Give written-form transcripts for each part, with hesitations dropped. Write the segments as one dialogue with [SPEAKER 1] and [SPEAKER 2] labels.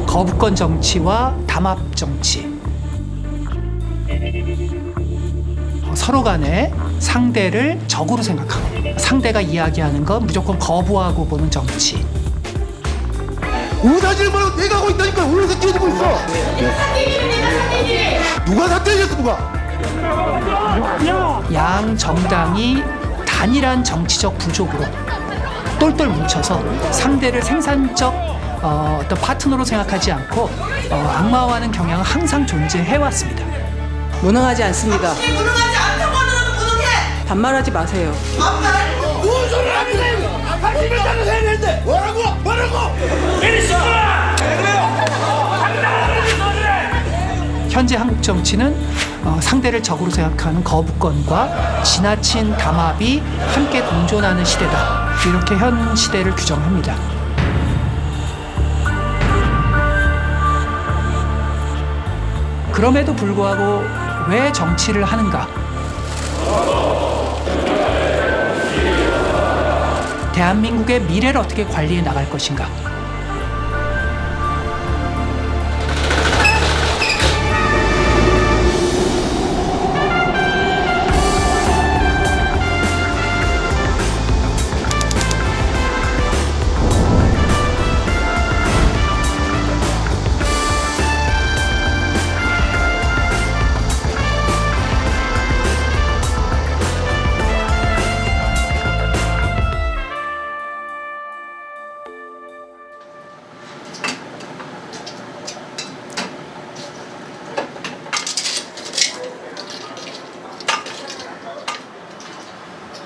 [SPEAKER 1] 거부권 정치와 담합 정치. 서로 간에 상대를 적으로 생각하고 상대가 이야기하는 건 무조건 거부하고 보는 정치.
[SPEAKER 2] 우사질 말고 내가 하고 있다니까 왜 사태지고 있어? 누가 사태졌어 누가?
[SPEAKER 1] 양 정당이 단일한 정치적 부족으로 똘똘 뭉쳐서 상대를 생산적 어떤 파트너로 생각하지 않고 악마화하는 경향은 항상 존재해왔습니다.
[SPEAKER 3] 무능하지 않습니다.
[SPEAKER 4] 무능하지 않다고 하더라도 무능해.
[SPEAKER 3] 반말하지 마세요.
[SPEAKER 2] 무슨 소리를 합니까? 80m를 해야 되는데 뭐라고?
[SPEAKER 1] 현재 한국 정치는 상대를 적으로 생각하는 거부권과 지나친 담합이 함께 공존하는 시대다. 이렇게 현 시대를 규정합니다. 그럼에도 불구하고 왜 정치를 하는가? 대한민국의 미래를 어떻게 관리해 나갈 것인가?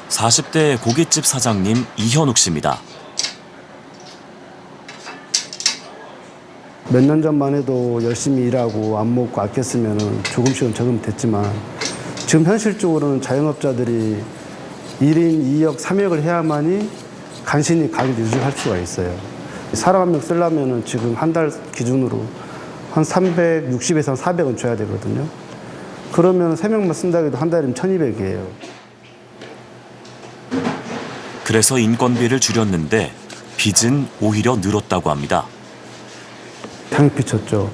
[SPEAKER 5] (40대) 고깃집 사장님 이현욱 씨입니다.
[SPEAKER 6] 몇 년 전만 해도 열심히 일하고 안 먹고 아꼈으면 조금씩은 적으면 됐지만 지금 현실적으로는 자영업자들이 1인 2역, 3역을 해야만이 간신히 가게를 유지할 수가 있어요. 사람 한 명 쓰려면 지금 한 달 기준으로 한 360에서 400은 줘야 되거든요. 그러면 3명만 쓴다고 해도 한 달이면 1200이에요.
[SPEAKER 5] 그래서 인건비를 줄였는데 빚은 오히려 늘었다고 합니다.
[SPEAKER 6] 당연히 비쳤죠.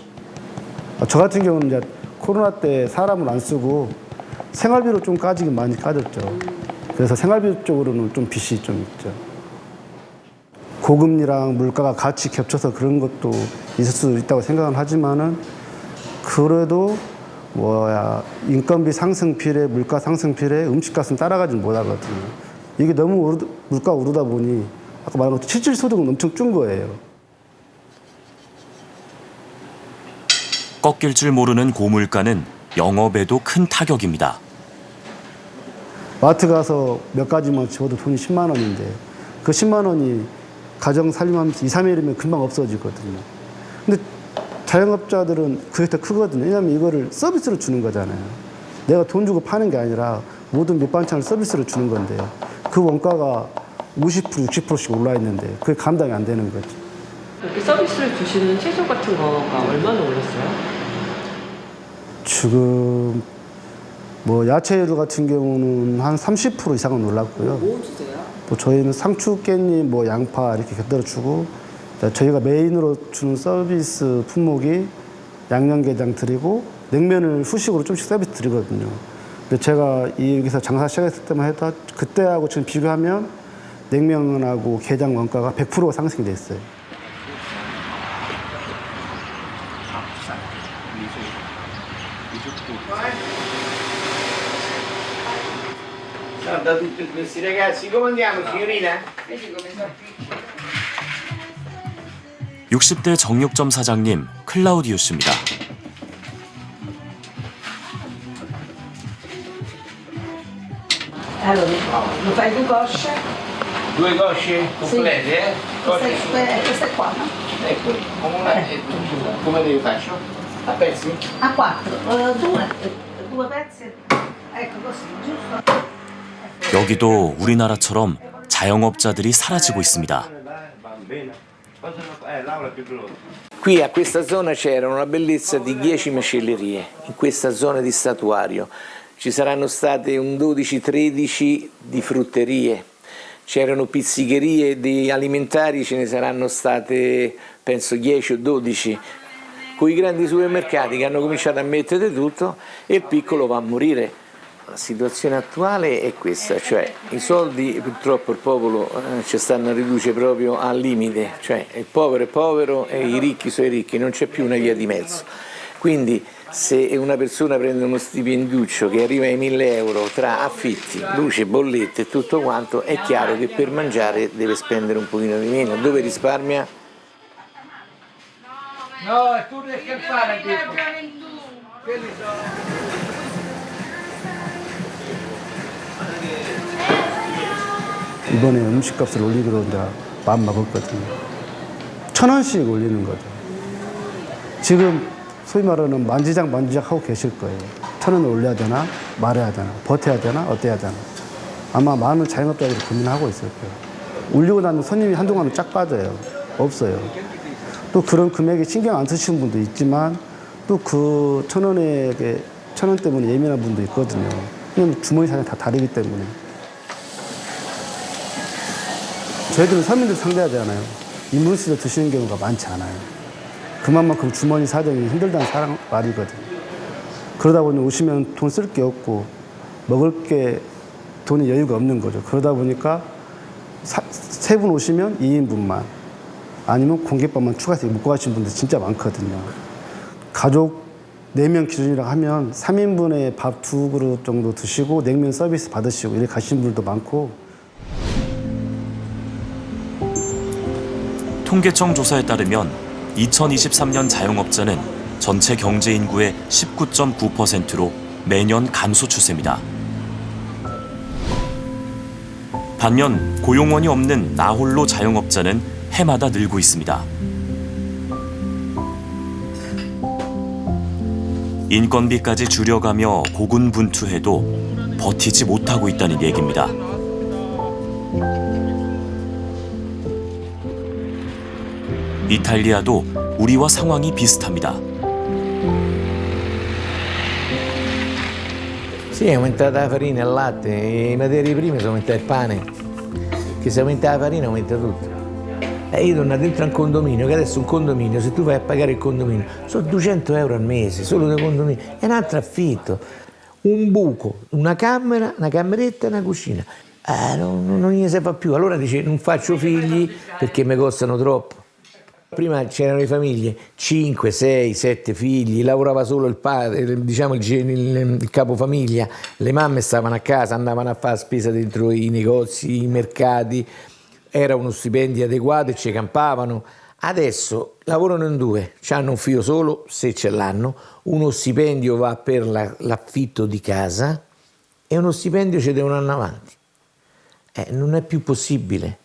[SPEAKER 6] 저 같은 경우는 이제 코로나 때 사람을 안 쓰고 생활비로 좀 까지긴 많이 까졌죠. 그래서 생활비 쪽으로는 좀 빚이 좀 있죠. 고금리랑 물가가 같이 겹쳐서 그런 것도 있을 수 있다고 생각은 하지만은 그래도 인건비 상승필에 물가 상승필에 음식값은 따라가지는 못하거든요. 이게 너무 물가가 오르다 보니 아까 말한 것처럼 실질 소득은 엄청 준 거예요.
[SPEAKER 5] 꺾일 줄 모르는 고물가는 영업에도 큰 타격입니다.
[SPEAKER 6] 마트 가서 몇 가지만 집어도 돈이 10만 원인데 그 10만 원이 가정 살림하면서 2, 3일이면 금방 없어지거든요. 근데 자영업자들은 그게 더 크거든요. 왜냐하면 이거를 서비스로 주는 거잖아요. 내가 돈 주고 파는 게 아니라 모든 밑반찬을 서비스로 주는 건데 그 원가가 50%, 60%씩 올라 있는데 그게 감당이 안 되는 거죠.
[SPEAKER 3] 이렇게 서비스를 주시는 채소 같은 거가 얼마나 올랐어요?
[SPEAKER 6] 지금 야채류 같은 경우는 한 30% 이상은 올랐고요.
[SPEAKER 3] 뭐 주세요?
[SPEAKER 6] 저희는 상추, 깻잎, 양파 이렇게 곁들여 주고 저희가 메인으로 주는 서비스 품목이 양념게장 드리고 냉면을 후식으로 좀씩 서비스 드리거든요. 근데 제가 여기서 장사 시작했을 때만 해도 그때하고 지금 비교하면 냉면하고 게장 원가가 100%가 상승이 됐어요.
[SPEAKER 7] Da tutti questi ragazzi, come andiamo signorina?
[SPEAKER 5] 60대 정육점 사장님 클라우디오 씨입니다.
[SPEAKER 4] Allora, lo fai due cosce?
[SPEAKER 7] 2 cosce complete, eh? Cosce su.
[SPEAKER 4] Queste qua, no?
[SPEAKER 7] Eccoli, come le faccio? A pezzi?
[SPEAKER 4] A quattro, due pezzi. Ecco così, giusto?
[SPEAKER 5] 여기도 우리나라처럼 자영업자들이 사라지고 있습니다.
[SPEAKER 7] Qui a questa zona c'era una bellezza di 10 macellerie, in questa zona di statuario. Ci saranno state un 12-13 di frutterie, c'erano pizzicherie di alimentari, ce ne saranno state penso 10 o 12. Con i grandi supermercati che hanno cominciato a mettere tutto e il piccolo va a morire. La situazione attuale è questa, cioè i soldi purtroppo il popolo ci stanno a riduce proprio al limite, cioè il povero è povero e i ricchi sono i ricchi, non c'è più una via di mezzo. Quindi se una persona prende uno stipendiuccio che arriva ai 1.000 euro tra affitti, luce, bollette e tutto quanto, è chiaro che per mangiare deve spendere un pochino di meno. Dove risparmia?
[SPEAKER 2] No, è tu che scherzare,
[SPEAKER 6] 이번에 음식값을 올리기로 내가 마음 먹었거든요. 1,000원씩 올리는 거죠. 지금 소위 말하는 만지작 하고 계실 거예요. 1,000원을 올려야 되나 말아야 되나 버텨야 되나 어때야 되나. 아마 많은 자영업자들이 고민하고 있을 거예요. 올리고 나면 손님이 한동안은 쫙 빠져요. 없어요. 또 그런 금액에 신경 안 쓰시는 분도 있지만 또 그 1,000원 때문에 예민한 분도 있거든요. 왜냐면 주머니 사정이 다 다르기 때문에. 저희들은 서민들 상대하잖아요. 인분수를 드시는 경우가 많지 않아요. 그만큼 주머니 사정이 힘들다는 말이거든요. 그러다 보니 오시면 돈 쓸 게 없고 먹을 게 돈이 여유가 없는 거죠. 그러다 보니까 세 분 오시면 2인분만 아니면 공깃밥만 추가해서 먹고 가시는 분들 진짜 많거든요. 가족 4명 기준이라고 하면 3인분에 밥 2그릇 정도 드시고 냉면 서비스 받으시고 이렇게 가시는 분들도 많고.
[SPEAKER 5] 통계청 조사에 따르면 2023년 자영업자는 전체 경제 인구의 19.9%로 매년 감소 추세입니다. 반면 고용원이 없는 나홀로 자영업자는 해마다 늘고 있습니다. 인건비까지 줄여가며 고군분투해도 버티지 못하고 있다는 얘기입니다. 이탈리아도 우리와 상황이 비슷합니다.
[SPEAKER 7] Sì, è aumentata la farina, il latte, le materie prime sono aumentate il pane. Che se aumenta la farina aumenta tutto. Io torno dentro a un condominio, che adesso un condominio, se tu vai a pagare il condominio, sono 200 euro al mese, solo del condominio, è un altro affitto. Un buco, una camera, una cameretta e una cucina. Non gli si fa più. Allora dice, non faccio figli perché mi costano troppo. Prima c'erano le famiglie, 5, 6, 7 figli, lavorava solo il padre, diciamo il capofamiglia, le mamme stavano a casa, andavano a fare spesa dentro i negozi, i mercati, era uno stipendio adeguato e ci campavano. Adesso lavorano in 2, hanno un figlio solo, se ce l'hanno, uno stipendio va per l'affitto di casa e uno stipendio ci devono andare avanti. Non è più possibile.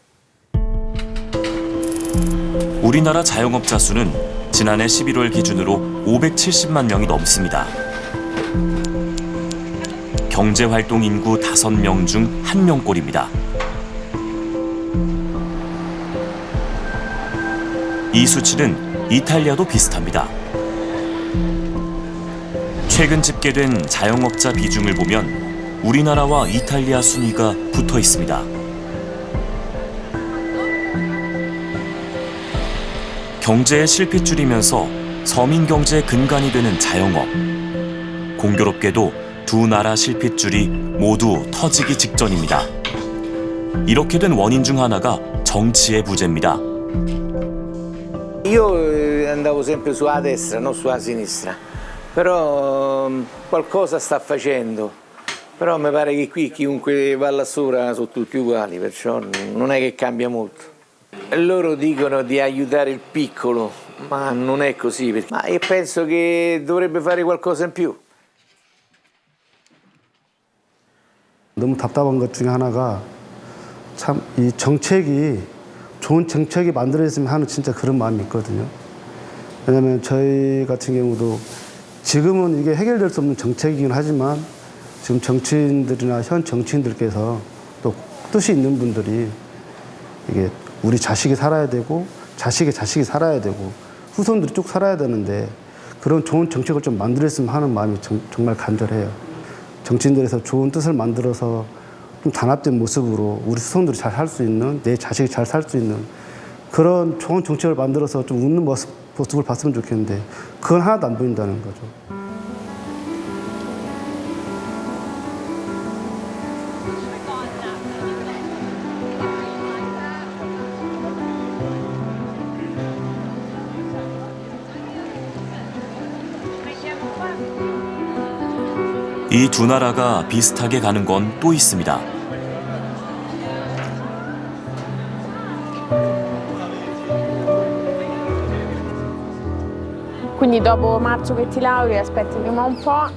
[SPEAKER 5] 우리나라 자영업자 수는 지난해 11월 기준으로 570만 명이 넘습니다. 경제활동 인구 5명 중 1명꼴입니다. 이 수치는 이탈리아도 비슷합니다. 최근 집계된 자영업자 비중을 보면 우리나라와 이탈리아 순위가 붙어 있습니다. 경제의 실핏줄이면서 서민 경제의 근간이 되는 자영업. 공교롭게도 두 나라 실핏줄이 모두 터지기 직전입니다. 이렇게 된 원인 중 하나가 정치의 부재입니다.
[SPEAKER 7] Io andavo sempre sulla destra, non sulla sinistra, però qualcosa sta facendo. Però mi pare che qui chiunque va là sopra sono tutti uguali, perciò non è che cambia molto. Loro dicono di aiutare il piccolo, ma non è così. Ma io penso che dovrebbe fare qualcosa in più.
[SPEAKER 6] 너무 답답한 것 중에 하나가 참 이 정책이 좋은 정책이 만들어졌으면 하는 진짜 그런 마음이 있거든요. 왜냐하면 저희 같은 경우도 지금은 이게 해결될 수 없는 정책이긴 하지만 지금 정치인들이나 현 정치인들께서 또 뜻이 있는 분들이 이게 우리 자식이 살아야 되고 자식의 자식이 살아야 되고 후손들이 쭉 살아야 되는데 그런 좋은 정책을 좀 만들었으면 하는 마음이 정말 간절해요. 정치인들에서 좋은 뜻을 만들어서 좀 단합된 모습으로 우리 후손들이 잘 살 수 있는, 내 자식이 잘 살 수 있는 그런 좋은 정책을 만들어서 좀 웃는 모습을 봤으면 좋겠는데 그건 하나도 안 보인다는 거죠.
[SPEAKER 5] 이 두 나라가 비슷하게 가는 건 또 있습니다.
[SPEAKER 8] Quindi dopo marzo che ti laurei aspetti prima un po'.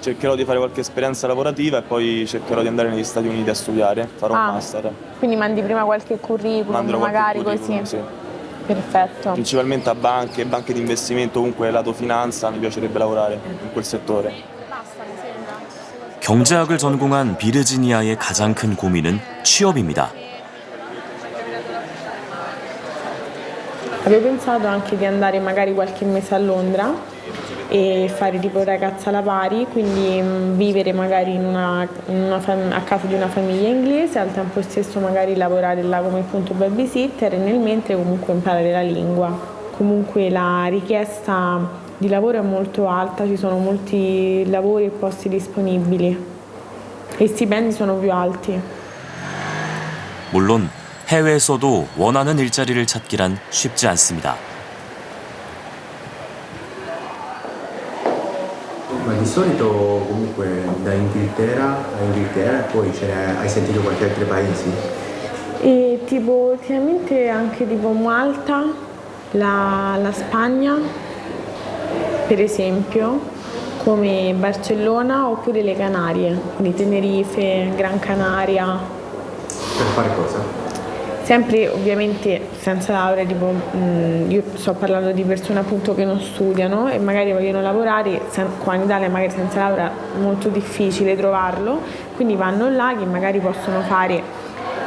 [SPEAKER 9] Cercherò di fare qualche esperienza lavorativa e poi cercherò di andare negli Stati Uniti a studiare, farò un master.
[SPEAKER 8] Quindi mandi prima qualche curriculum,
[SPEAKER 9] Manderò qualche
[SPEAKER 8] magari
[SPEAKER 9] curriculum,
[SPEAKER 8] così.
[SPEAKER 9] sì.
[SPEAKER 8] Perfetto.
[SPEAKER 9] Principalmente a banche di investimento, comunque lato finanza, mi piacerebbe lavorare in quel settore.
[SPEAKER 5] 경제학을 전공한 비르지니아의 가장 큰 고민은 취업입니다.
[SPEAKER 8] Avevo pensato anche di andare magari qualche mese a Londra e fare tipo ragazza alla pari, quindi vivere magari a casa di una famiglia inglese, al tempo stesso magari lavorare là come appunto babysitter e nel mentre comunque imparare la lingua. Comunque la richiesta di lavoro è molto alta, ci sono molti lavori e posti disponibili e i stipendi sono più alti.
[SPEAKER 5] 물론 해외에서도 원하는 일자리를 찾기란 쉽지 않습니다.
[SPEAKER 10] Ma di solito comunque da Inghilterra a Inghilterra poi hai sentito qualche altro paese?
[SPEAKER 8] E tipo ultimamente anche tipo Malta, la Spagna per esempio, come Barcellona oppure le Canarie, quindi Tenerife, Gran Canaria.
[SPEAKER 10] Per fare cosa?
[SPEAKER 8] Sempre ovviamente senza laurea, tipo io sto parlando di persone appunto che non studiano e magari vogliono lavorare, qua in Italia magari senza laurea è molto difficile trovarlo, quindi vanno là che magari possono fare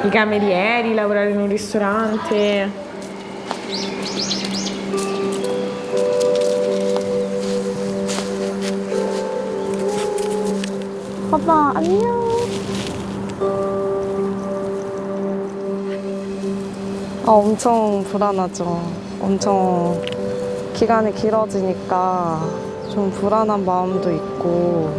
[SPEAKER 8] i camerieri, lavorare in un ristorante.
[SPEAKER 11] 오빠 안녕. 엄청 불안하죠. 엄청 기간이 길어지니까 좀 불안한 마음도 있고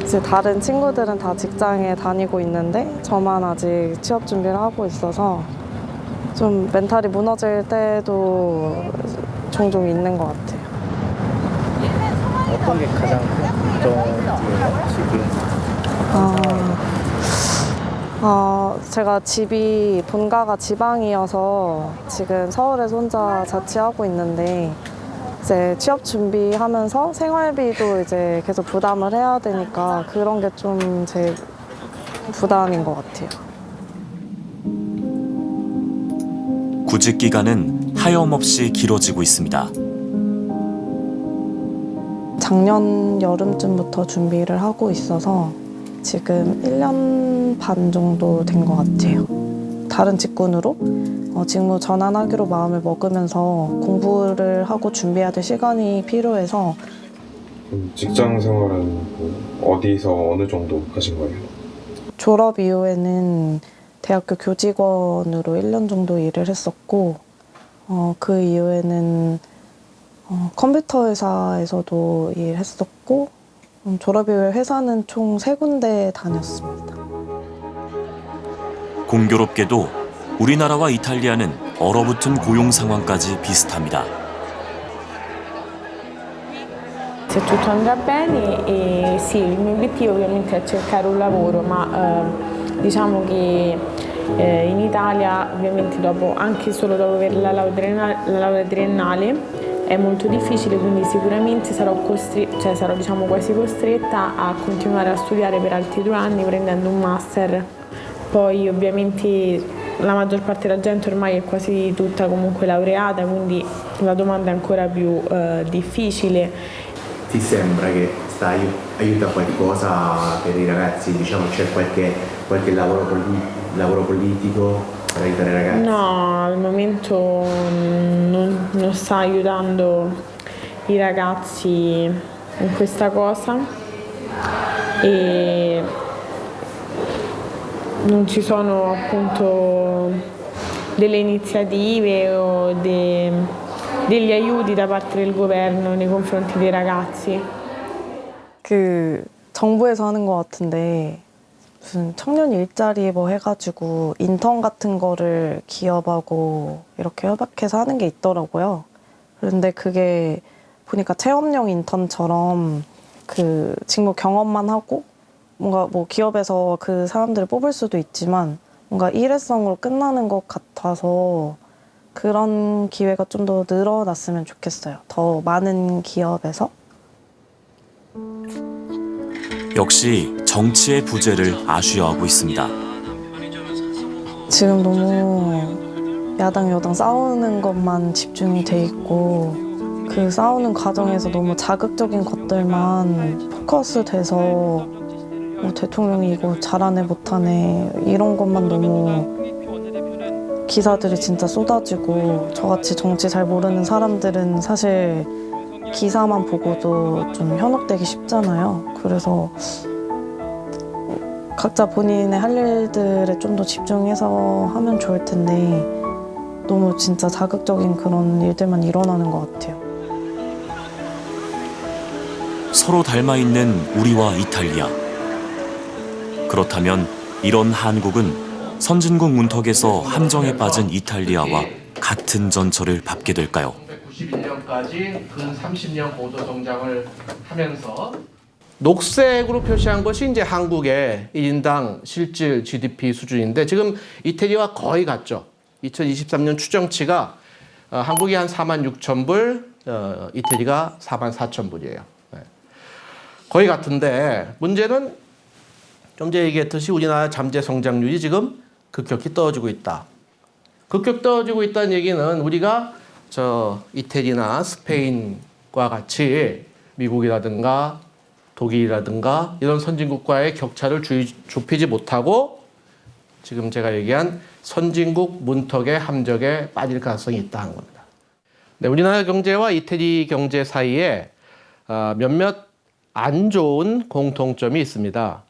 [SPEAKER 11] 이제 다른 친구들은 다 직장에 다니고 있는데 저만 아직 취업 준비를 하고 있어서 좀 멘탈이 무너질 때도 종종 있는 것 같아요.
[SPEAKER 7] 어떤 게 가장 걱정이에요, 지금?
[SPEAKER 11] 제가 집이 본가가 지방이어서 지금 서울에서 혼자 자취하고 있는데 이제 취업 준비하면서 생활비도 이제 계속 부담을 해야 되니까 그런 게 좀 제 부담인 것 같아요.
[SPEAKER 5] 구직 기간은 하염없이 길어지고 있습니다.
[SPEAKER 11] 작년 여름쯤부터 준비를 하고 있어서 지금 1년 반 정도 된 것 같아요. 다른 직군으로 직무 전환하기로 마음을 먹으면서 공부를 하고 준비해야 될 시간이 필요해서.
[SPEAKER 12] 직장 생활은 어디서 어느 정도 하신 거예요?
[SPEAKER 11] 졸업 이후에는 대학교 교직원으로 1년 정도 일을 했었고 그 이후에는 컴퓨터 회사에서도 일했었고 졸업 이후에 회사는 총 3군데 다녔습니다.
[SPEAKER 5] 공교롭게도 우리나라와 이탈리아는 얼어붙은 고용 상황까지 비슷합니다.
[SPEAKER 8] Se tutto andrà bene, sì, il mio obiettivo ovviamente è cercare un lavoro, ma diciamo che in Italia ovviamente anche solo dopo avere la laurea triennale è molto difficile, quindi sicuramente sarò diciamo quasi costretta a continuare a studiare per altri 2 anni prendendo un master. Poi ovviamente la maggior parte della gente ormai è quasi tutta comunque laureata, quindi la domanda è ancora più difficile.
[SPEAKER 10] Ti sembra che aiuta qualcosa per i ragazzi? Diciamo c'è qualche lavoro politico? per aiutare i ragazzi?
[SPEAKER 8] No, al momento non sta aiutando i ragazzi in questa cosa e non ci sono appunto delle iniziative o degli aiuti da parte del governo nei confronti dei ragazzi.
[SPEAKER 11] 그 정부에서 하는 것 같은데 무슨 청년 일자리 뭐 해가지고 인턴 같은 거를 기업하고 이렇게 협약해서 하는 게 있더라고요. 그런데 그게 보니까 체험형 인턴처럼 그 직무 경험만 하고 뭔가 뭐 기업에서 그 사람들을 뽑을 수도 있지만 뭔가 일회성으로 끝나는 것 같아서 그런 기회가 좀 더 늘어났으면 좋겠어요. 더 많은 기업에서.
[SPEAKER 5] 역시 정치의 부재를 아쉬워하고 있습니다.
[SPEAKER 11] 지금 너무 야당 여당 싸우는 것만 집중이 돼 있고 그 싸우는 과정에서 너무 자극적인 것들만 포커스 돼서 뭐 대통령이 이거 잘하네 못하네 이런 것만 너무 기사들이 진짜 쏟아지고 저같이 정치 잘 모르는 사람들은 사실 기사만 보고도 좀 현혹되기 쉽잖아요. 그래서 각자 본인의 할 일들에 좀 더 집중해서 하면 좋을 텐데 너무 진짜 자극적인 그런 일들만 일어나는 것 같아요.
[SPEAKER 5] 서로 닮아 있는 우리와 이탈리아. 그렇다면 이런 한국은 선진국 문턱에서 함정에 빠진 이탈리아와 같은 전철을 밟게 될까요?
[SPEAKER 13] 1991년까지 근 30년 고도 성장을 하면서 녹색으로 표시한 것이 이제 한국의 1인당 실질 GDP 수준인데 지금 이태리와 거의 같죠. 2023년 추정치가 한국이 한 46,000불, 이태리가 44,000불이에요. 거의 같은데 문제는 좀 전에 얘기했듯이 우리나라 잠재 성장률이 지금 급격히 떨어지고 있다. 급격히 떨어지고 있다는 얘기는 우리가 이태리나 스페인과 같이 미국이라든가 독일이라든가 이런 선진국과의 격차를 좁히지 못하고 지금 제가 얘기한 선진국 문턱의 함정에 빠질 가능성이 있다는 겁니다. 네, 우리나라 경제와 이태리 경제 사이에 몇몇 안 좋은 공통점이 있습니다.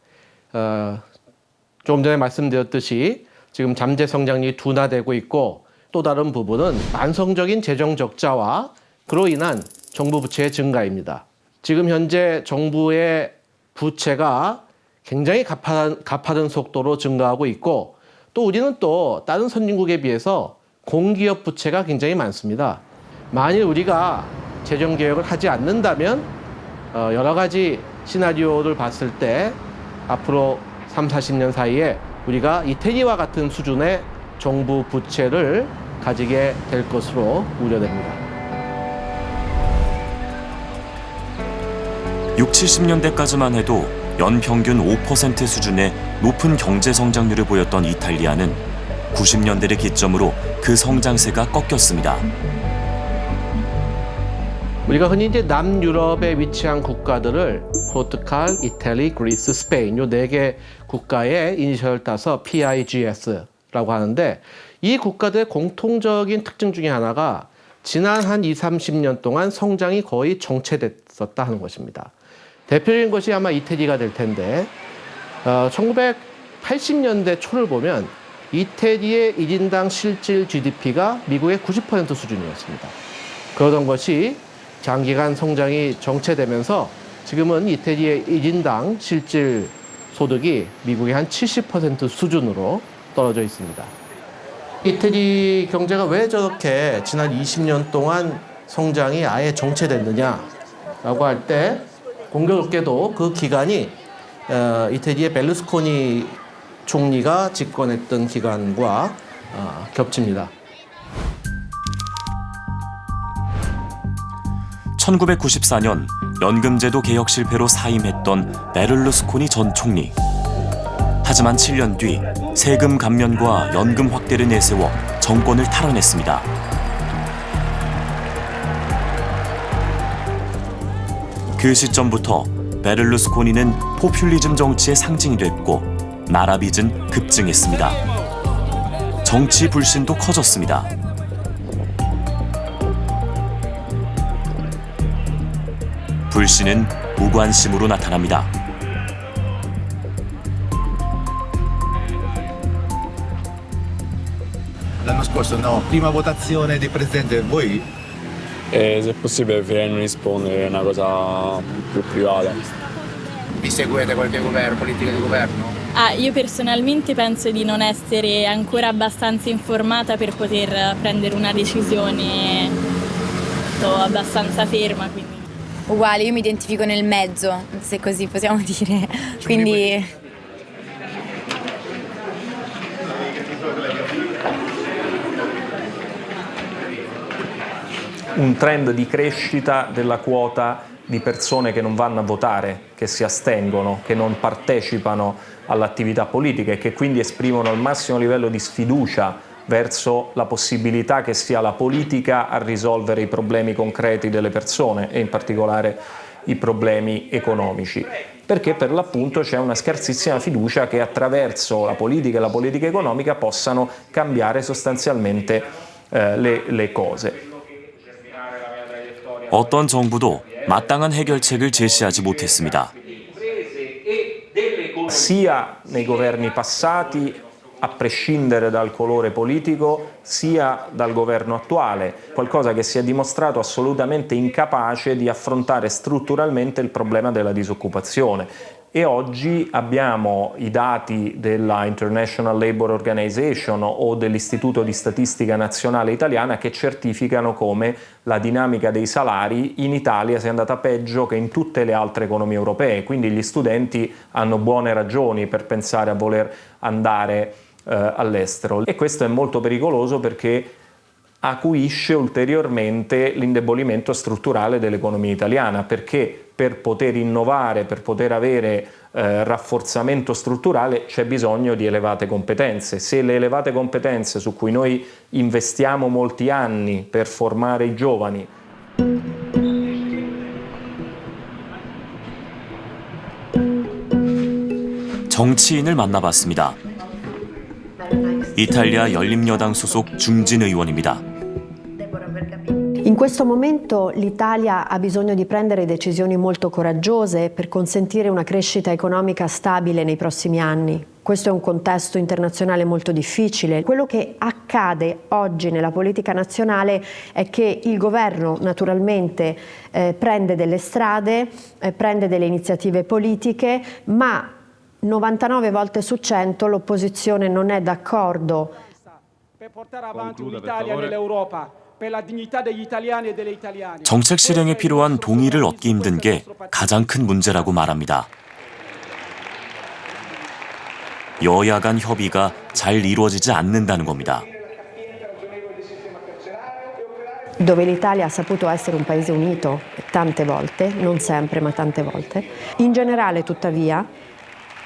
[SPEAKER 13] 조금 전에 말씀드렸듯이 지금 잠재 성장률이 둔화되고 있고 또 다른 부분은 만성적인 재정 적자와 그로 인한 정부 부채의 증가입니다. 지금 현재 정부의 부채가 굉장히 가파른 속도로 증가하고 있고 또 우리는 또 다른 선진국에 비해서 공기업 부채가 굉장히 많습니다. 만일 우리가 재정 개혁을 하지 않는다면 여러 가지 시나리오를 봤을 때 앞으로 3, 40년 사이에 우리가 이태리와 같은 수준의 정부 부채를 가지게 될 것으로 우려됩니다.
[SPEAKER 5] 60, 70년대까지만 해도 연평균 5% 수준의 높은 경제 성장률을 보였던 이탈리아는 90년대를 기점으로 그 성장세가 꺾였습니다.
[SPEAKER 13] 우리가 흔히 이제 남유럽에 위치한 국가들을 포르투갈, 이탈리, 그리스, 스페인 요 4개 국가의 이니셜을 따서 PIGS라고 하는데 이 국가들의 공통적인 특징 중에 하나가 지난 한 20, 30년 동안 성장이 거의 정체됐었다 하는 것입니다. 대표적인 것이 아마 이태리가 될 텐데 1980년대 초를 보면 이태리의 1인당 실질 GDP가 미국의 90% 수준이었습니다. 그러던 것이 장기간 성장이 정체되면서 지금은 이태리의 1인당 실질 소득이 미국의 한 70% 수준으로 떨어져 있습니다. 이태리 경제가 왜 저렇게 지난 20년 동안 성장이 아예 정체됐느냐라고 할 때 공교롭게도 그 기간이 이태리의 벨루스코니 총리가 집권했던 기간과 겹칩니다.
[SPEAKER 5] 1994년 연금제도 개혁 실패로 사임했던 베를루스코니 전 총리. 하지만 7년 뒤 세금 감면과 연금 확대를 내세워 정권을 탈환했습니다. 그 시점부터 베를루스코니는 포퓰리즘 정치의 상징이 됐고 나라 빚은 급증했습니다. 정치 불신도 커졌습니다. 불신은 무관심으로 나타납니다.
[SPEAKER 10] L'anno scorso no, prima votazione di presidente voi?
[SPEAKER 9] Se possibile preferirei non rispondere, è una cosa più privata.
[SPEAKER 10] Vi seguite qualche governo, politica di governo?
[SPEAKER 14] Io personalmente penso di non essere ancora abbastanza informata per poter prendere una decisione abbastanza ferma. Quindi.
[SPEAKER 15] Uguale, io mi identifico nel mezzo, se così possiamo dire. Quindi
[SPEAKER 16] un trend di crescita della quota di persone che non vanno a votare, che si astengono, che non partecipano all'attività politica e che quindi esprimono al massimo livello di sfiducia verso la possibilità che sia la politica a risolvere i problemi concreti delle persone e in particolare i problemi economici. Perché per l'appunto c'è una scarsissima fiducia che attraverso la politica e la politica economica possano cambiare sostanzialmente le cose.
[SPEAKER 5] 어떤 정부도 마땅한 해결책을 제시하지 못했습니다.
[SPEAKER 16] Sia nei governi passati, a prescindere dal colore politico, sia dal governo attuale, qualcosa che si è dimostrato assolutamente incapace di affrontare strutturalmente il problema della disoccupazione. E oggi abbiamo i dati della International Labour Organization o dell'Istituto di Statistica Nazionale Italiana che certificano come la dinamica dei salari in Italia sia andata peggio che in tutte le altre economie europee, quindi gli studenti hanno buone ragioni per pensare a voler andare all'estero. E questo è molto pericoloso perché acuisce ulteriormente l'indebolimento strutturale dell'economia italiana, perché per poter innovare, per poter avere rafforzamento strutturale c'è bisogno di elevate competenze. Se le elevate competenze su cui noi investiamo molti anni per formare i giovani
[SPEAKER 5] 정치인을 만나봤습니다. 이탈리아 열린여당 소속 중진 의원입니다.
[SPEAKER 17] In questo momento l'Italia ha bisogno di prendere decisioni molto coraggiose per consentire una crescita economica stabile nei prossimi anni. Questo è un contesto internazionale molto difficile. Quello che accade oggi nella politica nazionale è che il governo naturalmente prende delle strade, prende delle iniziative politiche, ma 99 volte su 100 l'opposizione non è d'accordo.
[SPEAKER 18] Per portare avanti un'Italia nell'Europa. Per la dignità degli italiani e delle italiane.
[SPEAKER 5] 정책 실행에 필요한 동의를 얻기 힘든 게 가장 큰 문제라고 말합니다. 여야 간 협의가 잘 이루어지지 않는다는 겁니다.
[SPEAKER 17] Dove l'Italia ha saputo essere un paese unito tante volte, non sempre ma tante volte. In generale, tuttavia,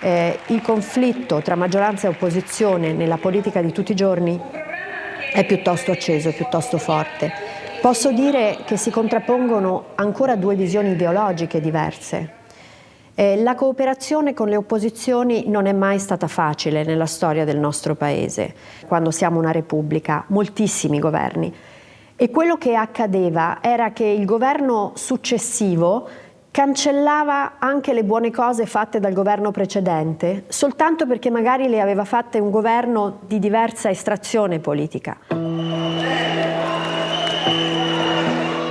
[SPEAKER 17] il conflitto tra maggioranza e opposizione nella politica di tutti i giorni è piuttosto acceso, è piuttosto forte. Posso dire che si contrappongono ancora due visioni ideologiche diverse. La cooperazione con le opposizioni non è mai stata facile nella storia del nostro paese. Quando siamo una repubblica, moltissimi governi. E quello che accadeva era che il governo successivo cancellava anche le buone cose fatte dal governo precedente, soltanto perché magari le aveva fatte un governo di diversa estrazione politica.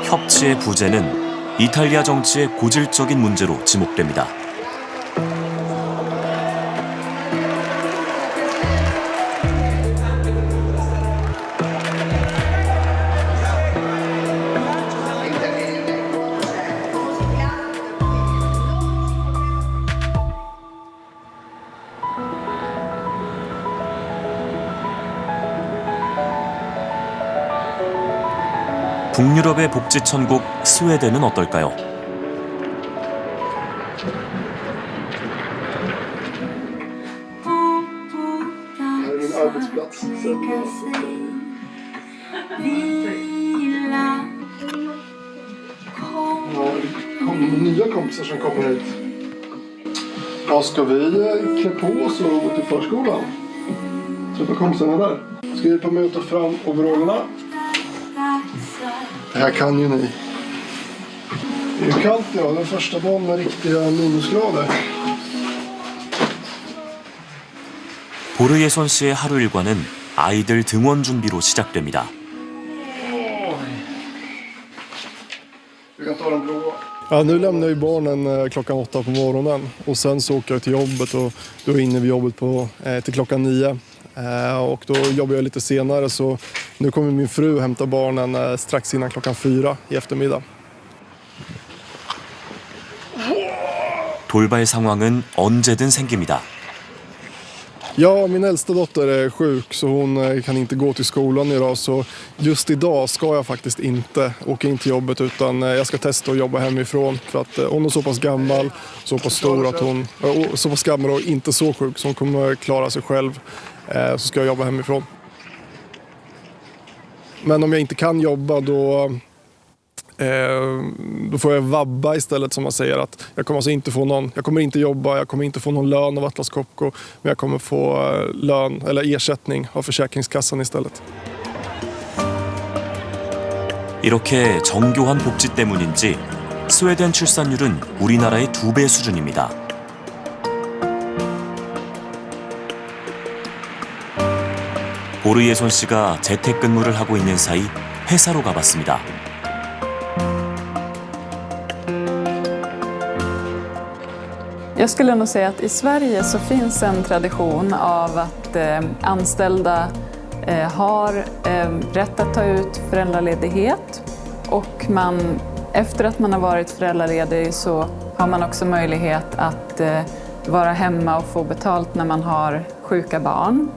[SPEAKER 5] 협치의 부재는 이탈리아 정치의 고질적인 문제로 지목됩니다. 북유럽의 복지 천국 스웨덴은 어떨까요?
[SPEAKER 19] Nya kompisar som kommer hit. Ja, ska vi klä på oss och gå till förskolan? Träffa kompisarna där. Ska Skriv på mig och ta fram overallerna. Det här kan ju ni. Det är ju kallt idag. Den första dagen med riktiga minusgrader.
[SPEAKER 5] 보르예손 씨의 하루 일과는 아이들 등원 준비로 시작됩니다.
[SPEAKER 19] Ja, nu lämnar ju barnen klockan 8 på morgonen och sen så åker jag till jobbet och då är jag inne vid jobbet till klockan 9. Och då jobbar jag lite senare så nu kommer min fru hämta barnen strax innan klockan 4 i eftermiddag.
[SPEAKER 5] 돌발 상황은 언제든 생깁니다.
[SPEAKER 19] Ja, min äldsta dotter är sjuk så hon kan inte gå till skolan idag så just idag ska jag faktiskt inte åka in till jobbet utan jag ska testa att jobba hemifrån för att hon är så pass gammal, så pass stor att hon så pass gammal och inte så sjuk så hon kommer klara sig själv så ska jag jobba hemifrån. Men om jag inte kan jobba då får jag vabba istället som man säger att jag kommer alltså inte få någon, jag kommer inte jobba, jag kommer inte få någon lön av Atlas Copco men jag kommer få lön eller ersättning av Försäkringskassan istället.
[SPEAKER 5] 이렇게 정교한 복지 때문인지 스웨덴 출산율은 우리나라의 2배 수준입니다. 보르예손 씨가 재택근무를 하고 있는 사이 회사로 가봤습니다.
[SPEAKER 20] Jag skulle nog säga att i Sverige så finns en tradition av att anställda har rätt att ta ut föräldraledighet och efter att man har varit föräldraledig så har man också möjlighet att vara hemma och få betalt när man har sjuka barn.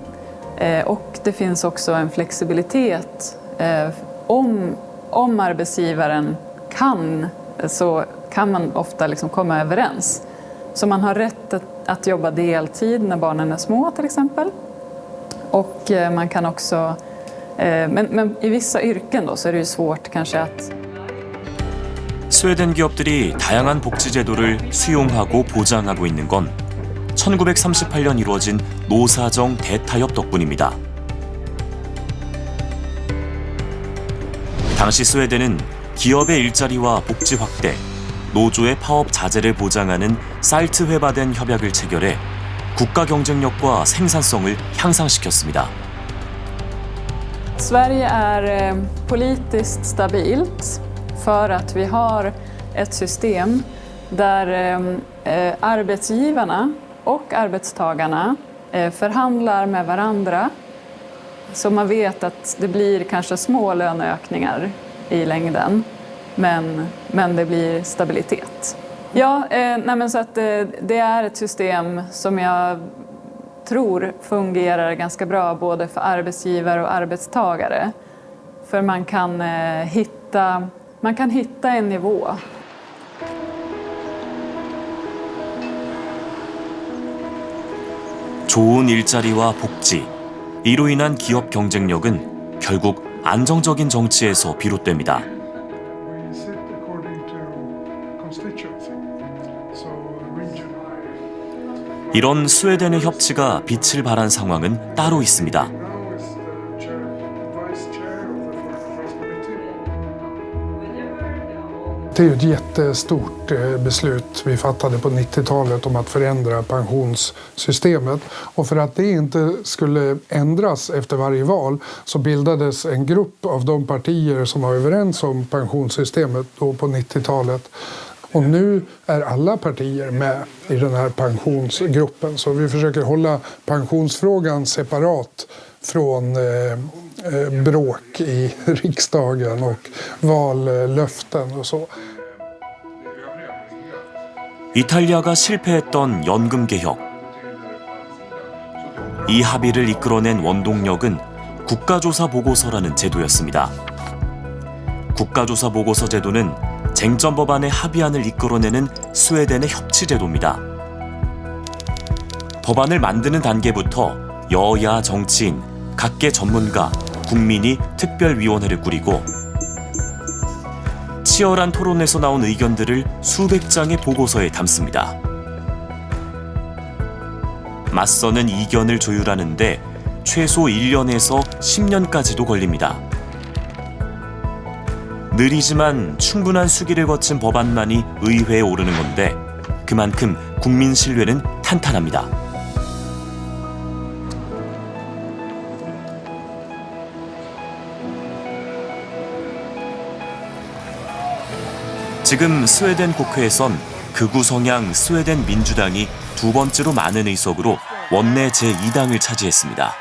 [SPEAKER 20] Och det finns också en flexibilitet. Om arbetsgivaren kan så kan man ofta liksom komma överens. Så man har rätt att jobba deltid när barnen är små till exempel. Och man kan också, men i vissa yrken då så är det ju svårt kanske att
[SPEAKER 5] 스웨덴 기업들이 다양한 복지 제도를 수용하고 보장하고 있는 건 1938년 이루어진 노사정 대타협 덕분입니다. 당시 스웨덴은 기업의 일자리와 복지 확대, 노조의 파업 자제를 보장하는 살트회바덴 협약을 체결해 국가 경쟁력과 생산성을 향상시켰습니다.
[SPEAKER 20] Sverige är politiskt stabilt för att vi har ett system där arbetsgivarna och arbetstagarna förhandlar med varandra. Så man vet att det blir kanske små löneökningar i längden. Men det blir stabilitet. Ja, så att det är ett system som jag tror fungerar ganska bra både för arbetsgivare och arbetstagare. För man kan hitta en nivå.
[SPEAKER 5] 좋은 일자리와 복지, 이로 인한 기업 경쟁력은 결국 안정적인 정치에서 비롯됩니다. 이런 스웨덴의 협치가 빛을 발한 상황은 따로 있습니다.
[SPEAKER 21] Det är ett jättestort beslut vi fattade på 90-talet om att förändra pensionssystemet. Och för att det inte skulle ändras efter varje val så bildades en grupp av de partier som var överens om pensionssystemet då på 90-talet. Och nu är alla partier med i den här pensionsgruppen. Så vi försöker hålla pensionsfrågan separat från bråk i riksdagen och vallöften och så.
[SPEAKER 5] 이탈리아가 실패했던 연금 개혁. 이 합의를 이끌어낸 원동력은 국가조사 보고서라는 제도였습니다. 국가조사 보고서 제도는 쟁점 법안의 합의안을 이끌어내는 스웨덴의 협치 제도입니다. 법안을 만드는 단계부터 여야 정치인, 각계 전문가, 국민이 특별위원회를 꾸리고 치열한 토론에서 나온 의견들을 수백 장의 보고서에 담습니다. 맞서는 이견을 조율하는데 최소 1년에서 10년까지도 걸립니다. 느리지만 충분한 수기를 거친 법안만이 의회에 오르는 건데 그만큼 국민 신뢰는 탄탄합니다. 지금 스웨덴 국회에선 극우 성향 스웨덴 민주당이 두 번째로 많은 의석으로 원내 제2당을 차지했습니다.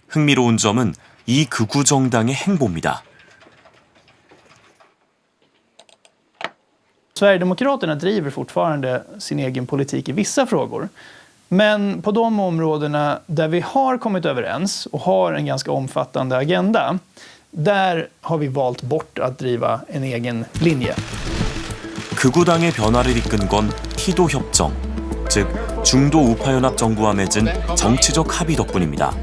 [SPEAKER 5] 흥미로운 점은 이 극우 정당의 행보입니다.
[SPEAKER 1] Sverigedemokraterna driver fortfarande sin egen politik i vissa frågor. Men på de områdena där vi har kommit överens och har en ganska omfattande agenda, där har vi valt bort att driva en egen linje.
[SPEAKER 5] 극우당의 변화를 이끈 건 티도 협정, 즉 중도 우파 연합 정부와 맺은 정치적 합의 덕분입니다.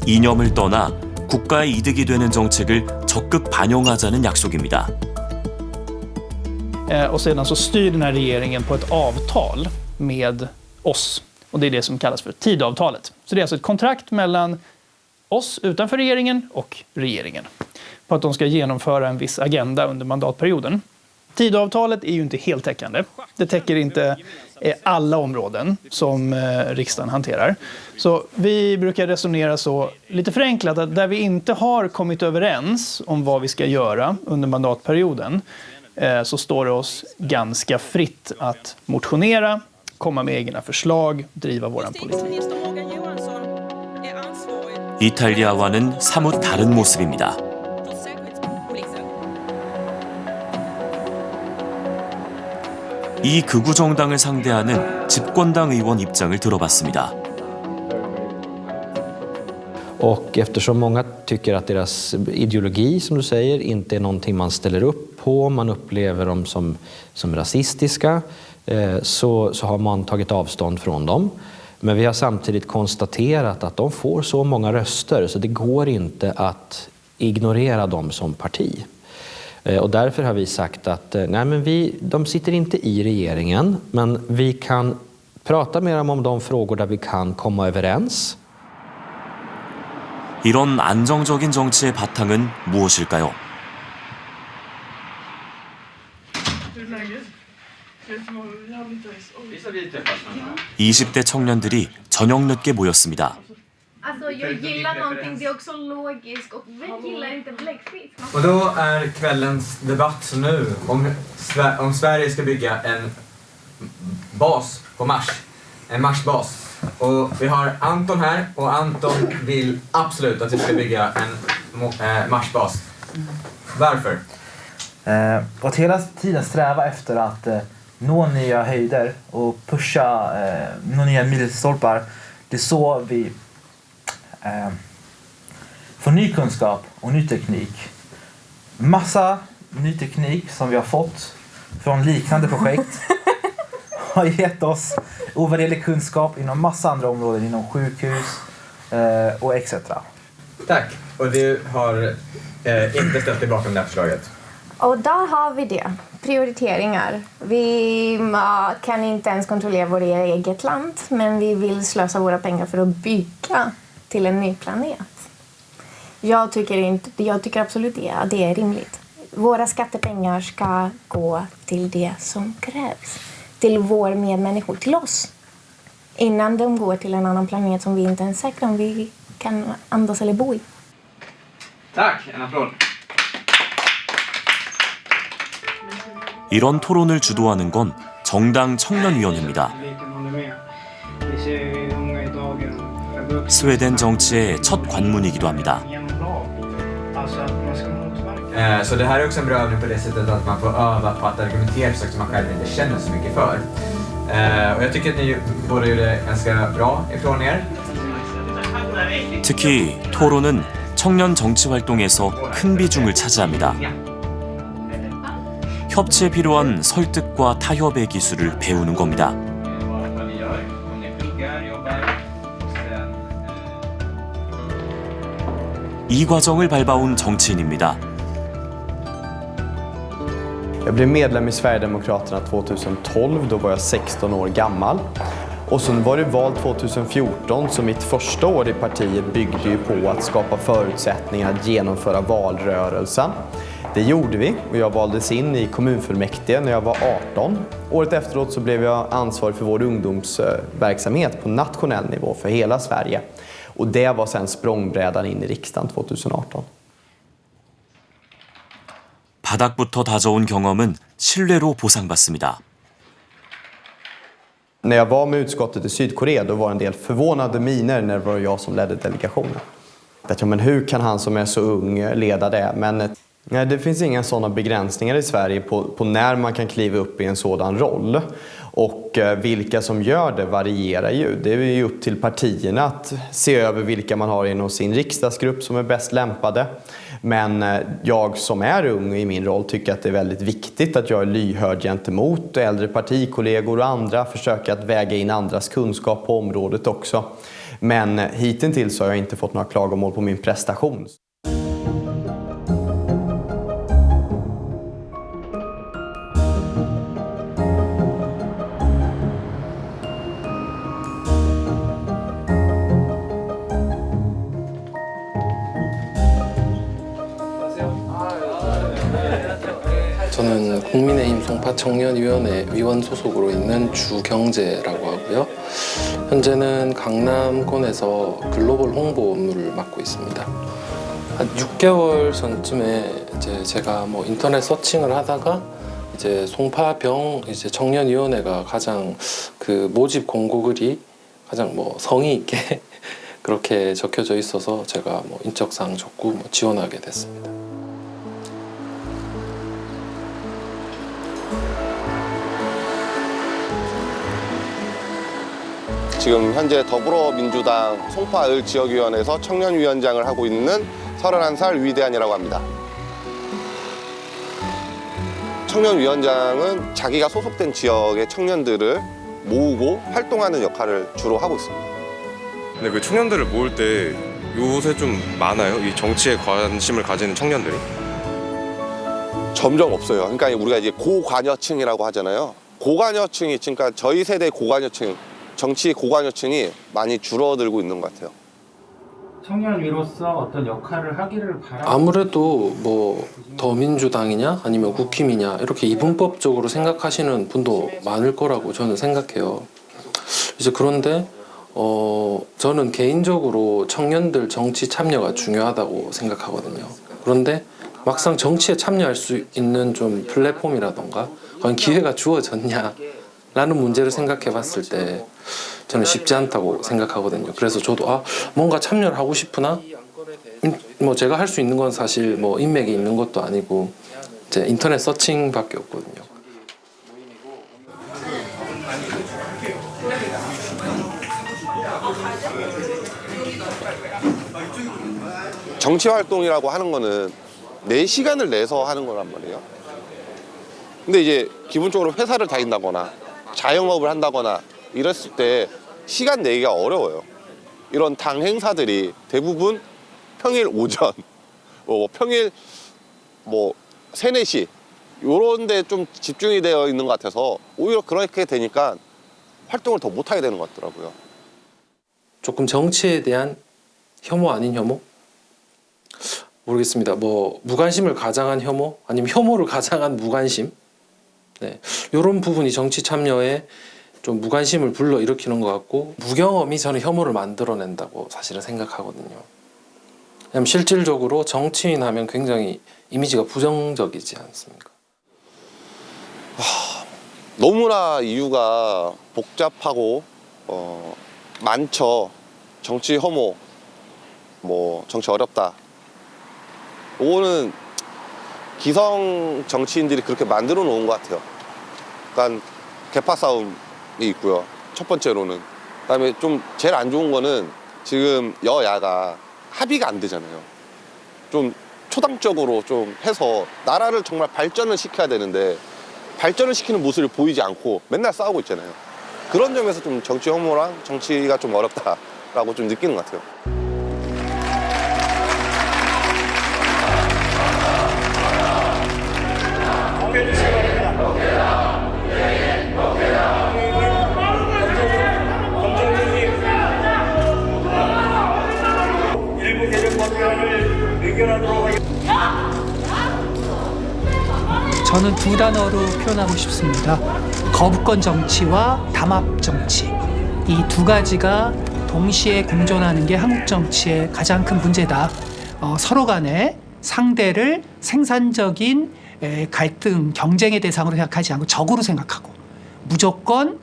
[SPEAKER 5] 이념을 떠나 국가의 이득이 되는 정책을 적극 반영하자는 약속입니다.
[SPEAKER 1] Och sedan så styr den här regeringen på ett avtal med oss. Och det är det som kallas för Tidöavtalet. Så det är alltså ett kontrakt mellan oss utanför regeringen och regeringen. På att de ska genomföra en viss agenda under mandatperioden. Tidöavtalet är ju inte heltäckande. Det täcker inte alla områden som riksdagen hanterar. Så vi brukar resonera så lite förenklat att där vi inte har kommit överens om vad vi ska göra under mandatperioden så står det oss ganska fritt att motionera, komma med egna förslag, driva våran politik.
[SPEAKER 5] 이탈리아와는 사뭇 다른 모습입니다. 이 극우 정당을 상대하는 집권당 의원 입장을 들어봤습니다.
[SPEAKER 22] Och eftersom många tycker att deras ideologi, som du säger, inte är någonting man ställer upp på, man upplever dem som rasistiska, så har man tagit avstånd från dem. Men vi har samtidigt konstaterat att de får så många röster så det går inte att ignorera dem som parti. Och därför har vi sagt att de sitter inte i regeringen, men vi kan prata med dem om de frågor där vi kan komma överens.
[SPEAKER 5] 이런 안정적인 정치의 바탕은 무엇일까요? 20대 청년들이 저녁 늦게 모였습니다.
[SPEAKER 23] Alltså jag gillar någonting, det är också logiskt och vi gillar inte bläckfisk.
[SPEAKER 24] Och då är kvällens debatt nu om Sverige ska bygga en bas på Mars. En Marsbas. Och vi har Anton här och Anton vill absolut att vi ska bygga en Marsbas. Varför?
[SPEAKER 25] Och att hela tiden sträva efter att nå nya höjder och pusha nå nya milstolpar. Det är så vi får ny kunskap och ny teknik. Massa ny teknik som vi har fått från liknande projekt har gett oss ovärderlig kunskap inom massa andra områden, inom sjukhus och etc.
[SPEAKER 24] Tack. Och du har inte ställt dig bakom det här förslaget?
[SPEAKER 23] Och där har vi det. Prioriteringar. Vi kan inte ens kontrollera vårt eget land, men vi vill slösa våra pengar för att bygga till en ny planet. Jag tycker absolut det är rimligt. Våra skattepengar ska gå till det som krävs. Till vår medmänniskor, till oss. Innan de går till en annan planet som vi inte ens är säkra om vi kan andas eller bo i.
[SPEAKER 24] Tack, en applåd.
[SPEAKER 5] 이런 토론을 주도하는 건 정당 청년위원회입니다. 스웨덴 정치의 첫 관문이기도 합니다.
[SPEAKER 24] Så det här är också en bra övning på det sättet att man får öva på att argumentera för saker som man själv inte känner så mycket för. Och jag tycker att ni båda gjorde ganska bra ifrån er.
[SPEAKER 5] 특히 토론은 청년 정치 활동에서 큰 비중을 차지합니다. 협치에 필요한 설득과 타협의 기술을 배우는 겁니다. 이 과정을 밟아온 정치인입니다.
[SPEAKER 2] Jag blev medlem i Sverigedemokraterna 2012, då var jag 16 år gammal. Och sen var det val 2014, så mitt första år i partiet byggde ju på att skapa förutsättningar att genomföra valrörelsen. Det gjorde vi och jag valdes in i kommunfullmäktige när jag var 18. Året efteråt så blev jag ansvarig för vår ungdomsverksamhet på nationell nivå för hela Sverige. Och det var sen språngbrädan in i riksdagen 2018.
[SPEAKER 5] 바닥부터 다져온 경험은 신뢰로 보상받습니다.
[SPEAKER 2] När jag var med utskottet i Sydkorea, då var en del förvånade miner när det var jag som ledde delegationen. Men hur kan han som är så ung leda det? Men nej, det finns inga sådana begränsningar i Sverige på när man kan kliva upp i en sådan roll. Och vilka som gör det varierar ju. Det är ju upp till partierna att se över vilka man har inom sin riksdagsgrupp som är bäst lämpade. Men jag som är ung i min roll tycker att det är väldigt viktigt att jag är lyhörd gentemot äldre partikollegor och andra. Försöker att väga in andras kunskap på området också. Men hittills har jag inte fått några klagomål på min prestation.
[SPEAKER 3] 저는 국민의힘 송파 청년위원회 위원 소속으로 있는 주경재라고 하고요. 현재는 강남권에서 글로벌 홍보 업무를 맡고 있습니다. 한 6개월 전쯤에 이제 제가 인터넷 서칭을 하다가 이제 송파병 이제 청년위원회가 가장 그 모집 공고글이 가장 성의 있게 그렇게 적혀져 있어서 제가 인적사항 적고 지원하게 됐습니다.
[SPEAKER 4] 지금 현재 더불어민주당 송파을 지역위원회에서 청년위원장을 하고 있는 31살 위대한이라고 합니다. 청년위원장은 자기가 소속된 지역의 청년들을 모으고 활동하는 역할을 주로 하고 있습니다.
[SPEAKER 12] 근데 그 청년들을 모을 때 요새 좀 많아요? 이 정치에 관심을 가지는 청년들이?
[SPEAKER 4] 점점 없어요. 그러니까 우리가 이제 고관여층이라고 하잖아요. 고관여층이, 그러니까 저희 세대 고관여층, 정치 고관여층이 많이 줄어들고 있는 것 같아요.
[SPEAKER 6] 청년위로서 어떤 역할을 하기를 바라는
[SPEAKER 3] 아무래도 더민주당이냐 아니면 국힘이냐 이렇게 이분법적으로 생각하시는 분도 많을 거라고 저는 생각해요. 이제 그런데 저는 개인적으로 청년들 정치 참여가 중요하다고 생각하거든요. 그런데 막상 정치에 참여할 수 있는 좀 플랫폼이라던가 과연 기회가 주어졌냐라는 문제를 생각해 봤을 때 저는 쉽지 않다고 생각하거든요. 그래서 저도 뭔가 참여를 하고 싶으나 제가 할 수 있는 건 사실 인맥이 있는 것도 아니고 이제 인터넷 서칭밖에 없거든요.
[SPEAKER 4] 정치 활동이라고 하는 거는 내 시간을 내서 하는 거란 말이에요. 근데 이제 기본적으로 회사를 다닌다거나 자영업을 한다거나 이랬을 때 시간 내기가 어려워요. 이런 당 행사들이 대부분 평일 오전, 평일 3, 4시 요런 데 좀 집중이 되어 있는 것 같아서 오히려 그렇게 되니까 활동을 더 못하게 되는 것 같더라고요.
[SPEAKER 3] 조금 정치에 대한 혐오 아닌 혐오? 모르겠습니다. 무관심을 가장한 혐오? 아니면 혐오를 가장한 무관심? 네, 이런 부분이 정치 참여에 좀 무관심을 불러일으키는 것 같고 무경험이 저는 혐오를 만들어낸다고 사실은 생각하거든요. 왜냐하면 실질적으로 정치인 하면 굉장히 이미지가 부정적이지 않습니까?
[SPEAKER 4] 너무나 이유가 복잡하고 많죠. 정치 혐오, 정치 어렵다. 이거는 기성 정치인들이 그렇게 만들어 놓은 것 같아요. 그러니까 계파 싸움이 있고요. 첫 번째로는. 그다음에 좀 제일 안 좋은 거는 지금 여야가 합의가 안 되잖아요. 좀 초당적으로 좀 해서 나라를 정말 발전을 시켜야 되는데 발전을 시키는 모습을 보이지 않고 맨날 싸우고 있잖아요. 그런 점에서 좀 정치 혐오랑 정치가 좀 어렵다라고 좀 느끼는 것 같아요.
[SPEAKER 7] 해주시기 바랍니다. 저는 두 단어로 표현하고 싶습니다. 거부권 정치와 담합 정치. 이 두 가지가 동시에 공존하는 게 한국 정치의 가장 큰 문제다. 서로 간에 상대를 생산적인 갈등, 경쟁의 대상으로 생각하지 않고 적으로 생각하고 무조건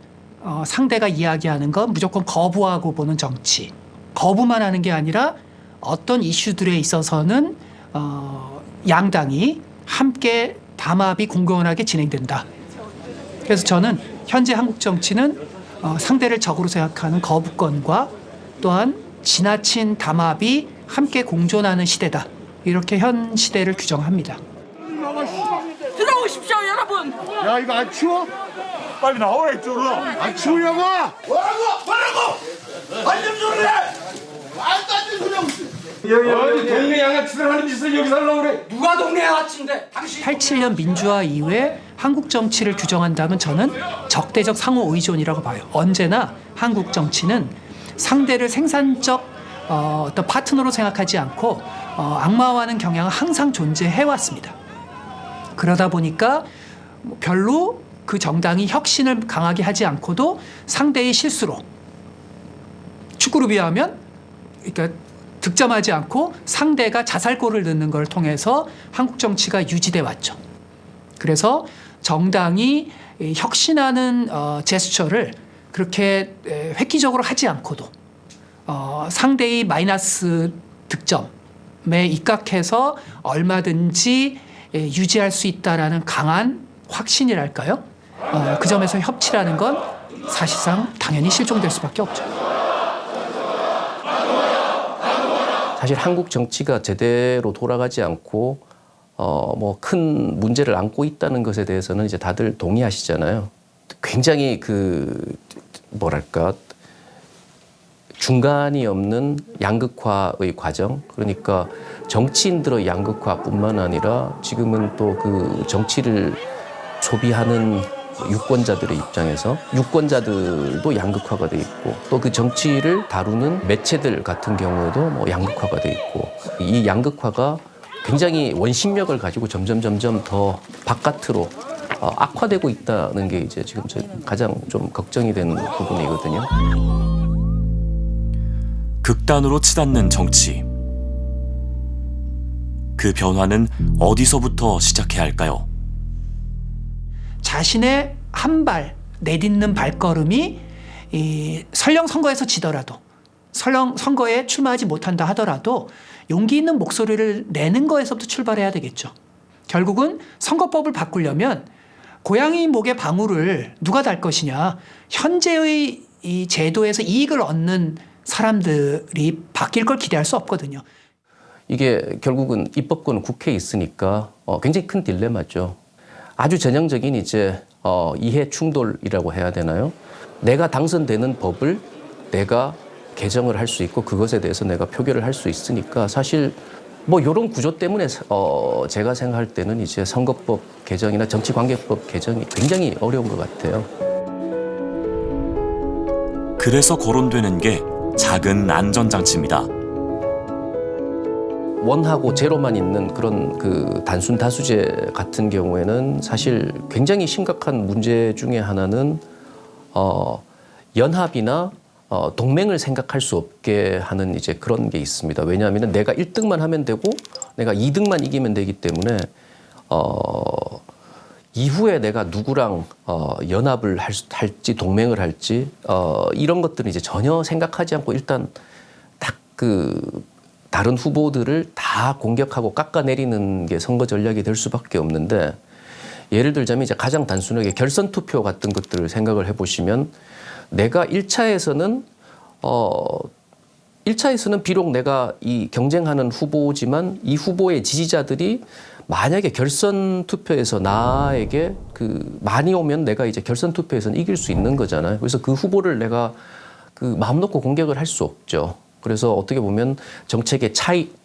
[SPEAKER 7] 상대가 이야기하는 건 무조건 거부하고 보는 정치. 거부만 하는 게 아니라 어떤 이슈들에 있어서는 양당이 함께 담합이 공공연하게 진행된다. 그래서 저는 현재 한국 정치는 상대를 적으로 생각하는 거부권과 또한 지나친 담합이 함께 공존하는 시대다. 이렇게 현 시대를 규정합니다.
[SPEAKER 8] 들어오십시오, 여러분.
[SPEAKER 9] 야, 이거 안 추워? 빨리 나와 이쪽으로. 안 추우냐고? 뭐라고? 안좀 소리해. 말도 안 되는 소리 하고 있어. 어디 동네 양아치들 하는 짓을 여기서 하려고 그래? 누가 동네 양아치인데? 당신.
[SPEAKER 7] 87년 민주화 이후에 한국 정치를 규정한다면 저는 적대적 상호 의존이라고 봐요. 언제나 한국 정치는 상대를 생산적 어떤 파트너로 생각하지 않고 악마화하는 경향은 항상 존재해왔습니다. 그러다 보니까 별로 그 정당이 혁신을 강하게 하지 않고도 상대의 실수로 축구로 비하면 그러니까 득점하지 않고 상대가 자살골을 넣는 걸 통해서 한국 정치가 유지돼 왔죠. 그래서 정당이 혁신하는 제스처를 그렇게 획기적으로 하지 않고도 상대의 마이너스 득점에 입각해서 얼마든지 유지할 수 있다라는 강한 확신이랄까요? 그 점에서 협치라는 건 사실상 당연히 실종될 수밖에 없죠.
[SPEAKER 11] 사실 한국 정치가 제대로 돌아가지 않고 뭐 큰 문제를 안고 있다는 것에 대해서는 이제 다들 동의하시잖아요. 굉장히 뭐랄까 중간이 없는 양극화의 과정, 그러니까 정치인들의 양극화뿐만 아니라 지금은 또 그 정치를 소비하는 유권자들의 입장에서 유권자들도 양극화가 돼 있고 또 그 정치를 다루는 매체들 같은 경우에도 뭐 양극화가 돼 있고 이 양극화가 굉장히 원심력을 가지고 점점 더 바깥으로 악화되고 있다는 게 이제 지금 가장 좀 걱정이 되는 부분이거든요.
[SPEAKER 5] 극단으로 치닫는 정치. 그 변화는 어디서부터 시작해야 할까요?
[SPEAKER 7] 자신의 한 발 내딛는 발걸음이 설령 선거에서 지더라도 설령 선거에 출마하지 못한다 하더라도 용기 있는 목소리를 내는 거에서부터 출발해야 되겠죠. 결국은 선거법을 바꾸려면 고양이 목에 방울을 누가 달 것이냐. 현재의 이 제도에서 이익을 얻는 사람들이 바뀔 걸 기대할 수 없거든요.
[SPEAKER 11] 이게 결국은 입법권은 국회에 있으니까 굉장히 큰 딜레마죠. 아주 전형적인 이제 이해 충돌이라고 해야 되나요? 내가 당선되는 법을 내가 개정을 할 수 있고 그것에 대해서 내가 표결을 할 수 있으니까 사실 뭐 이런 구조 때문에 제가 생각할 때는 이제 선거법 개정이나 정치관계법 개정이 굉장히 어려운 것 같아요.
[SPEAKER 5] 그래서 거론되는 게 작은 안전장치입니다.
[SPEAKER 11] 원하고 제로만 있는 그런 그 단순 다수제 같은 경우에는 사실 굉장히 심각한 문제 중에 하나는 연합이나 동맹을 생각할 수 없게 하는 이제 그런 게 있습니다. 왜냐하면 내가 1등만 하면 되고 내가 2등만 이기면 되기 때문에 이후에 내가 누구랑 연합을 할지 동맹을 할지 이런 것들은 이제 전혀 생각하지 않고 일단 딱 다른 후보들을 다 공격하고 깎아내리는 게 선거 전략이 될 수밖에 없는데 예를 들자면 이제 가장 단순하게 결선 투표 같은 것들을 생각을 해보시면 내가 1차에서는 비록 내가 이 경쟁하는 후보지만 이 후보의 지지자들이 만약에 결선 투표에서 나에게 많이 오면 내가 이제 결선 투표에서는 이길 수 있는 거잖아요. 그래서 그 후보를 내가 마음 놓고 공격을 할 수 없죠. 그래서 어떻게 보면 정책의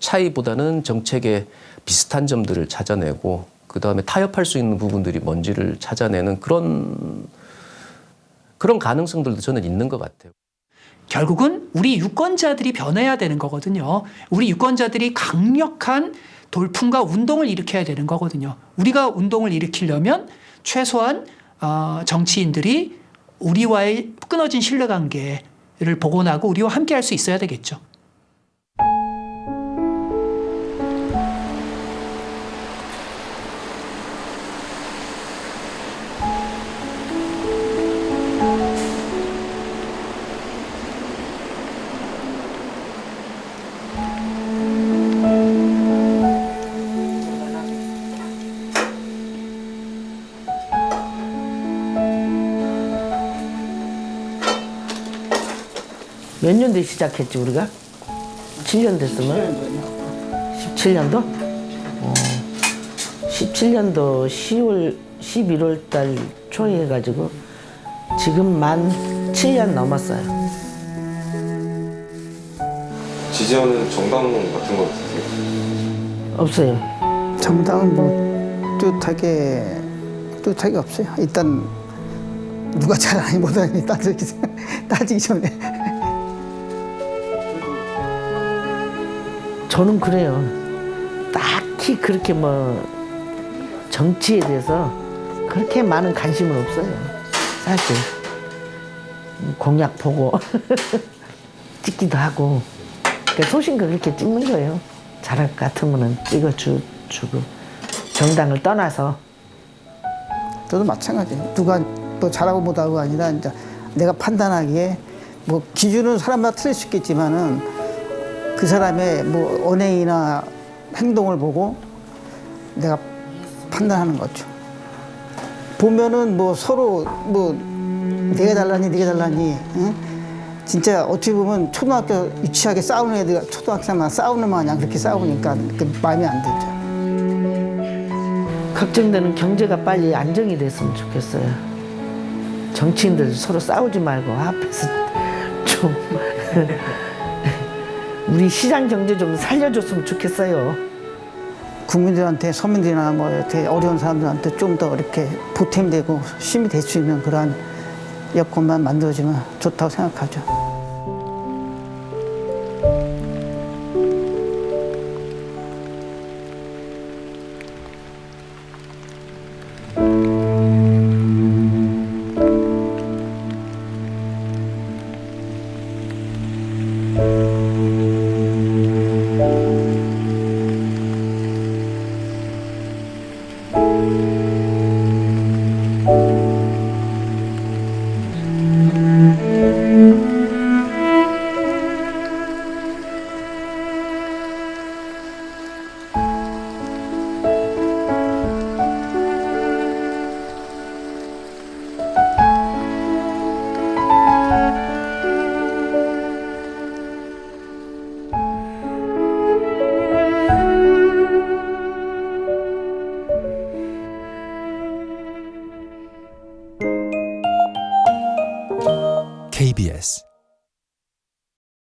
[SPEAKER 11] 차이보다는 정책의 비슷한 점들을 찾아내고 그다음에 타협할 수 있는 부분들이 뭔지를 찾아내는 그런 가능성들도 저는 있는 것 같아요.
[SPEAKER 7] 결국은 우리 유권자들이 변해야 되는 거거든요. 우리 유권자들이 강력한 돌풍과 운동을 일으켜야 되는 거거든요. 우리가 운동을 일으키려면 최소한 정치인들이 우리와의 끊어진 신뢰관계를 복원하고 우리와 함께 할 수 있어야 되겠죠.
[SPEAKER 8] 몇 년도에 시작했지 우리가? 7년 됐으면? 17년도? 17년도 10월, 11월 달 초에 해가지고 지금 만 7년 넘었어요.
[SPEAKER 12] 지지하는 정당 같은 거 있으세요?
[SPEAKER 8] 없어요.
[SPEAKER 10] 정당은 뭐 뚜렷하게 없어요. 일단 누가 잘하니 못하니 따지기 전에.
[SPEAKER 8] 저는 그래요. 딱히 그렇게 뭐 정치에 대해서 그렇게 많은 관심은 없어요. 사실 공약 보고 찍기도 하고 그러니까 소신껏 그렇게 찍는 거예요. 잘할 것 같으면은 찍어주고 정당을 떠나서.
[SPEAKER 10] 저도 마찬가지. 누가 뭐 잘하고 못하고가 아니라 이제 내가 판단하기에 뭐 기준은 사람마다 틀릴 수 있겠지만은. 그 사람의 뭐 언행이나 행동을 보고 내가 판단하는 거죠. 보면은 뭐 서로 뭐 내가 달라니, 응? 진짜 어떻게 보면 초등학교 유치하게 싸우는 애들 초등학생만 싸우는 마냥 그렇게 싸우니까 그 마음이 안 들죠.
[SPEAKER 8] 걱정되는 경제가 빨리 안정이 됐으면 좋겠어요. 정치인들 서로 싸우지 말고 앞에서 좀. 우리 시장 경제 좀 살려줬으면 좋겠어요.
[SPEAKER 10] 국민들한테 서민들이나 뭐 이렇게 어려운 사람들한테 좀 더 이렇게 보탬되고 힘이 될 수 있는 그러한 여건만 만들어주면 좋다고 생각하죠.
[SPEAKER 13] KBS